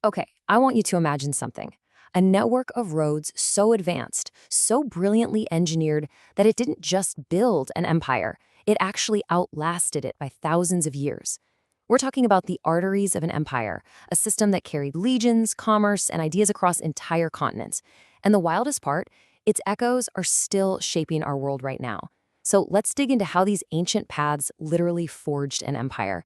Okay, I want you to imagine something. A network of roads so advanced, so brilliantly engineered that it didn't just build an empire, it actually outlasted it by thousands of years. We're talking about the arteries of an empire, a system that carried legions, commerce, and ideas across entire continents. And the wildest part, its echoes are still shaping our world right now. So let's dig into how these ancient paths literally forged an empire.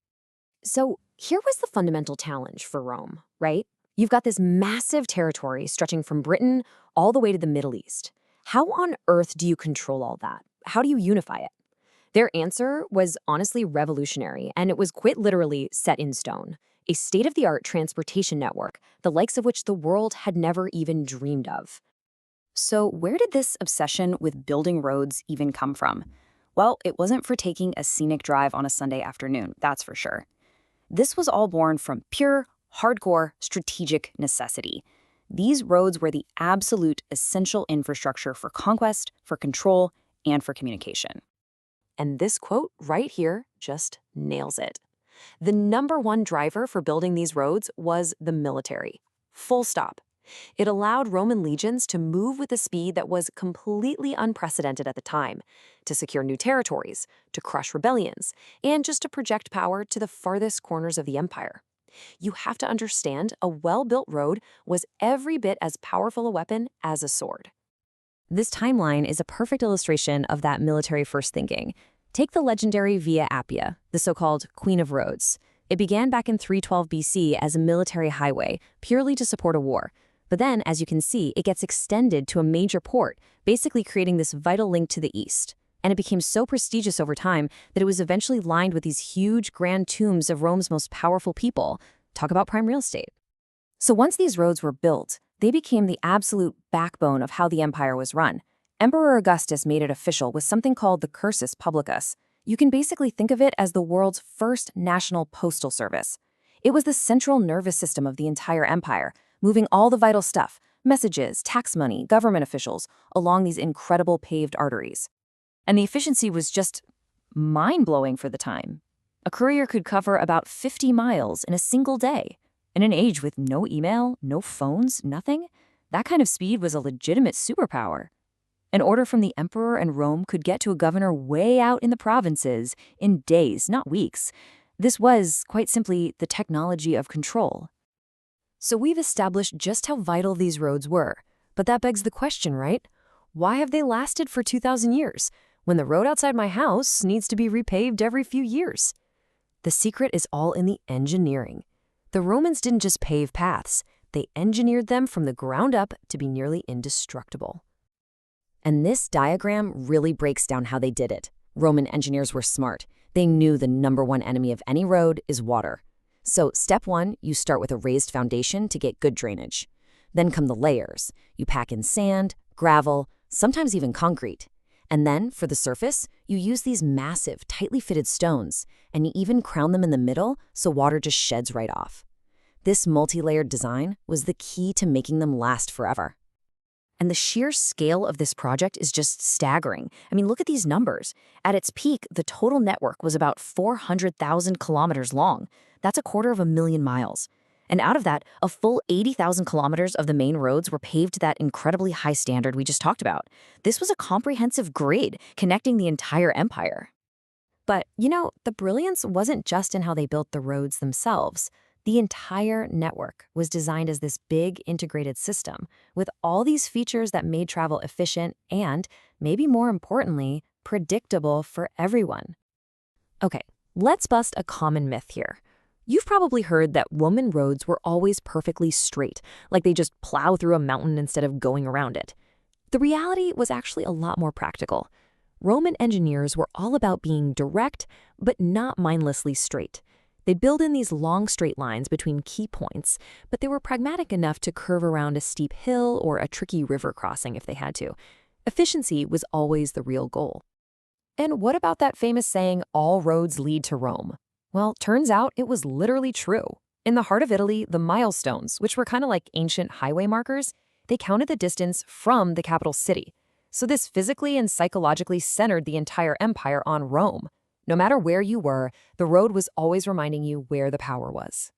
So here was the fundamental challenge for Rome, right? You've got this massive territory stretching from Britain all the way to the Middle East. How on earth do you control all that? How do you unify it? Their answer was honestly revolutionary, and it was quite literally set in stone. A state of the art transportation network, the likes of which the world had never even dreamed of. So, where did this obsession with building roads even come from? Well, it wasn't for taking a scenic drive on a Sunday afternoon, that's for sure. This was all born from pure, hardcore, strategic necessity. These roads were the absolute essential infrastructure for conquest, for control, and for communication. And this quote right here just nails it. The number one driver for building these roads was the military. Full stop. It allowed Roman legions to move with a speed that was completely unprecedented at the time, to secure new territories, to crush rebellions, and just to project power to the farthest corners of the empire. You have to understand a well-built road was every bit as powerful a weapon as a sword. This timeline is a perfect illustration of that military first thinking. Take the legendary Via Appia, the so-called Queen of Roads. It began back in 312 BC as a military highway, purely to support a war. But then, as you can see, it gets extended to a major port, basically creating this vital link to the east. And it became so prestigious over time that it was eventually lined with these huge grand tombs of Rome's most powerful people. Talk about prime real estate. So once these roads were built, they became the absolute backbone of how the empire was run. Emperor Augustus made it official with something called the Cursus Publicus. You can basically think of it as the world's first national postal service. It was the central nervous system of the entire empire, moving all the vital stuff, messages, tax money, government officials, along these incredible paved arteries. And the efficiency was just mind-blowing for the time. A courier could cover about 50 miles in a single day. In an age with no email, no phones, nothing, that kind of speed was a legitimate superpower. An order from the emperor in Rome could get to a governor way out in the provinces in days, not weeks. This was, quite simply, the technology of control. So we've established just how vital these roads were. But that begs the question, right? Why have they lasted for 2,000 years, when the road outside my house needs to be repaved every few years? The secret is all in the engineering. The Romans didn't just pave paths, they engineered them from the ground up to be nearly indestructible. And this diagram really breaks down how they did it. Roman engineers were smart. They knew the number one enemy of any road is water. So step one, you start with a raised foundation to get good drainage. Then come the layers. You pack in sand, gravel, sometimes even concrete. And then, for the surface, you use these massive, tightly fitted stones, and you even crown them in the middle so water just sheds right off. This multi-layered design was the key to making them last forever. And the sheer scale of this project is just staggering. I mean, look at these numbers. At its peak, the total network was about 400,000 kilometers long. That's 250,000 miles. And out of that, a full 80,000 kilometers of the main roads were paved to that incredibly high standard we just talked about. This was a comprehensive grid connecting the entire empire. But, the brilliance wasn't just in how they built the roads themselves. The entire network was designed as this big integrated system with all these features that made travel efficient and, maybe more importantly, predictable for everyone. Okay, let's bust a common myth here. You've probably heard that Roman roads were always perfectly straight, like they just plow through a mountain instead of going around it. The reality was actually a lot more practical. Roman engineers were all about being direct, but not mindlessly straight. They'd build in these long straight lines between key points, but they were pragmatic enough to curve around a steep hill or a tricky river crossing if they had to. Efficiency was always the real goal. And what about that famous saying, all roads lead to Rome? Well, turns out it was literally true. In the heart of Italy, the milestones, which were kind of like ancient highway markers, they counted the distance from the capital city. So this physically and psychologically centered the entire empire on Rome. No matter where you were, the road was always reminding you where the power was.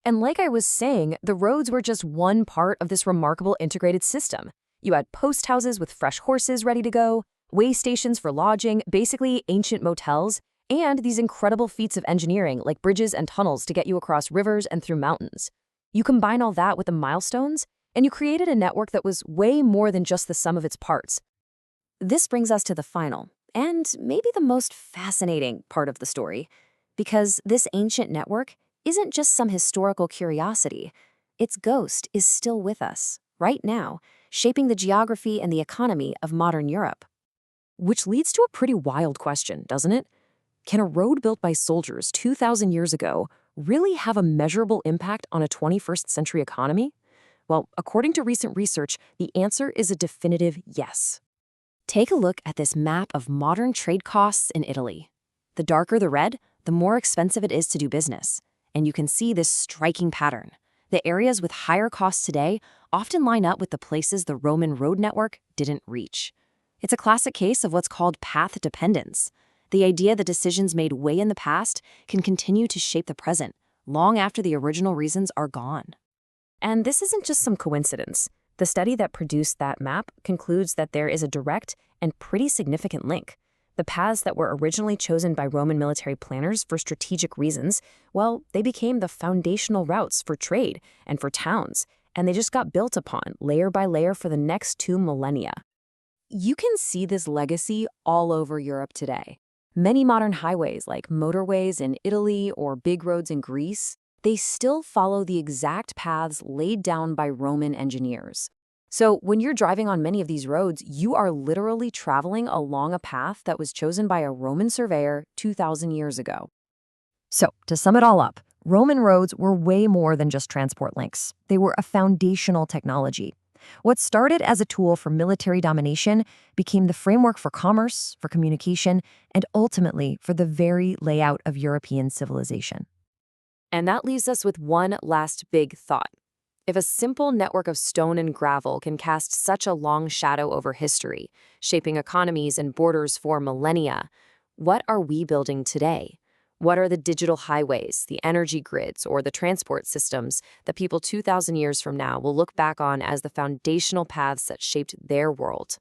And like I was saying, the roads were just one part of this remarkable integrated system. You had post houses with fresh horses ready to go, way stations for lodging, basically ancient motels, and these incredible feats of engineering like bridges and tunnels to get you across rivers and through mountains. You combine all that with the milestones, and you created a network that was way more than just the sum of its parts. This brings us to the final, and maybe the most fascinating part of the story, because this ancient network isn't just some historical curiosity. Its ghost is still with us, right now, shaping the geography and the economy of modern Europe. Which leads to a pretty wild question, doesn't it? Can a road built by soldiers 2,000 years ago really have a measurable impact on a 21st century economy? Well, according to recent research, the answer is a definitive yes. Take a look at this map of modern trade costs in Italy. The darker the red, the more expensive it is to do business. And you can see this striking pattern. The areas with higher costs today often line up with the places the Roman road network didn't reach. It's a classic case of what's called path dependence, the idea that decisions made way in the past can continue to shape the present, long after the original reasons are gone. And this isn't just some coincidence. The study that produced that map concludes that there is a direct and pretty significant link. The paths that were originally chosen by Roman military planners for strategic reasons, well, they became the foundational routes for trade and for towns, and they just got built upon layer by layer for the next 2 millennia. You can see this legacy all over Europe today. Many modern highways, like motorways in Italy or big roads in Greece, they still follow the exact paths laid down by Roman engineers. So when you're driving on many of these roads, you are literally traveling along a path that was chosen by a Roman surveyor 2,000 years ago. So, to sum it all up, Roman roads were way more than just transport links. They were a foundational technology. What started as a tool for military domination became the framework for commerce, for communication, and ultimately for the very layout of European civilization. And that leaves us with one last big thought. If a simple network of stone and gravel can cast such a long shadow over history, shaping economies and borders for millennia, what are we building today? What are the digital highways, the energy grids, or the transport systems that people 2,000 years from now will look back on as the foundational paths that shaped their world?